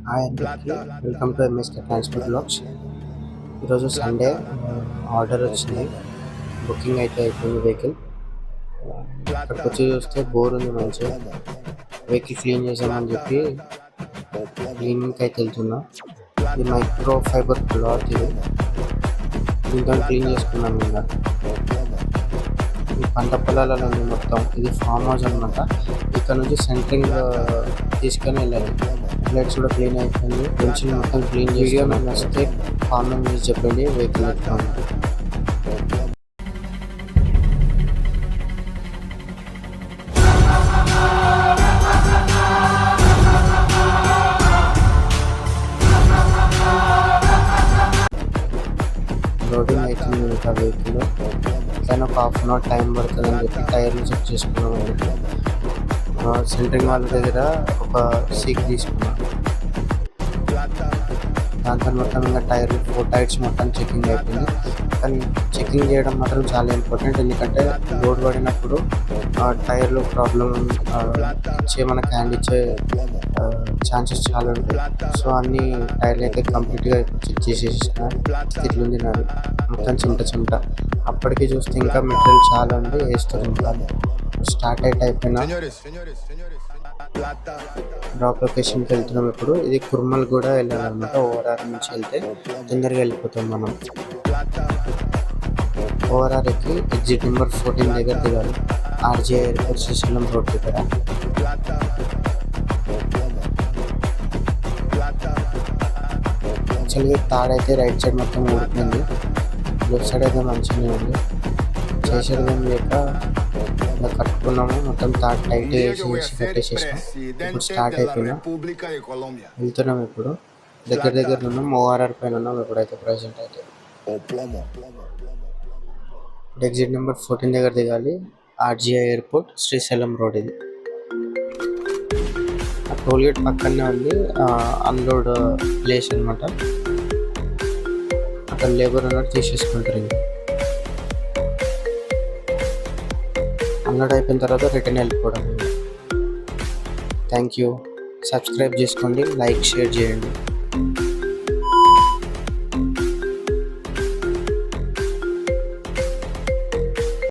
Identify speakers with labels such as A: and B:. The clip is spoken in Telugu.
A: హాయ్ అందరికీ, welcome to MSK transport blogs. ఈరోజు సండే ఆర్డర్ వచ్చింది, బుకింగ్ అయితే అయిపోయింది వెహికల్. అక్కడికి వచ్చి చూస్తే బోర్ ఉంది మంచిగా. వెహికల్ క్లీన్ చేసామని చెప్పి క్లీనింగ్కి అయితే వెళ్తున్నా. ఇది మైక్రో ఫైబర్ క్లాత్, ఇది దీంతో క్లీన్ చేసుకున్నాం. ఇంకా ఈ పంట పొలాలలో ఉంది మొత్తం. ఇది ఫామ్ హౌస్ అనమాట. ఇక్కడ నుంచి సెంటరింగ్ తీసుకొని వెళ్ళాలి. లైట్స్ కూడా క్లీన్ అయిపోయింది, పెన్షన్ మొత్తం క్లీన్ చేసి. వీడియో నాకు నచ్చితే కామెంట్ చేసి చెప్పండి వెహికల్ ఎట్లా ఉంది. లోడింగ్ అవుతుంది ఇంకా వెహికల్. ఎట్లయినా ఒక ½ అవర్ టైం పడుతుంది అని చెప్పి టైర్లు చెక్ చేసుకున్నాం. సెంటరింగ్ వాళ్ళ దగ్గర ఒక సీక్ తీసుకున్నాం. దాని తర్వాత ఇంకా 4 టైర్స్ మొత్తం చెకింగ్ అయిపోయింది. కానీ చెకింగ్ చేయడం మాత్రం చాలా ఇంపార్టెంట్, ఎందుకంటే లోడ్ పడినప్పుడు టైర్లు ప్రాబ్లం ఇచ్చే మనకు హ్యాండ్ ఇచ్చే ఛాన్సెస్ చాలా ఉంటాయి. సో అన్ని టైర్లు అయితే కంప్లీట్గా చెక్ చేసేసిన ఇట్లుంది నాది మొత్తం చెమట. అప్పటికి చూస్తే ఇంకా మెటీరియల్ చాలా ఉంది, వేస్తారు. ఇంకా స్టార్ట్ అయిపోయినా డ్రాప్ లొకేషన్కి వెళ్తున్నాం. ఇప్పుడు ఇది కుర్మల్ కూడా వెళ్ళాలన్నమాట. ఓఆర్ఆర్ నుంచి వెళ్తే తొందరగా వెళ్ళిపోతాం మనం. ఓఆర్ఆర్కి ఎగ్జిట్ నెంబర్ 14 దగ్గర దిగాలి. ఆర్జీఐ ఎయిర్పోర్ట్ శ్రీశైలం రోడ్ దగ్గర. యాక్చువల్గా తాడైతే రైట్ సైడ్ మొత్తం ఊడిపోయింది, లెఫ్ట్ సైడ్ అయితే మంచిగానే ఉంది. చేసేది లేక ఇలా కట్టుకున్నాము. మొత్తం తాడు టైట్ వేసి కట్టేసేసాం. ఇప్పుడు స్టార్ట్ అయిపోయినా వెళ్తున్నాం. ఇప్పుడు దగ్గర ఉన్నాం, ఓఆర్ఆర్ పైన ఉన్నాం ఇప్పుడైతే ప్రజెంట్ అయితే. ఎగ్జిట్ నెంబర్ 14 దగ్గర దిగాలి. RGI airport Srisailam road. ఇది ఆ టోల్గేట్ పక్కనే ఉంది, అన్లోడ్ ప్లేస్ అనమాట. అక్కడ లేబర్ అన్నట్టు తీసేసుకుంటారు. ఇంకా అన్లోడ్ అయిపోయిన తర్వాత రిటర్న్ వెళ్ళిపోవడం. Thank you. సబ్స్క్రైబ్ చేసుకోండి, లైక్ షేర్ చేయండి.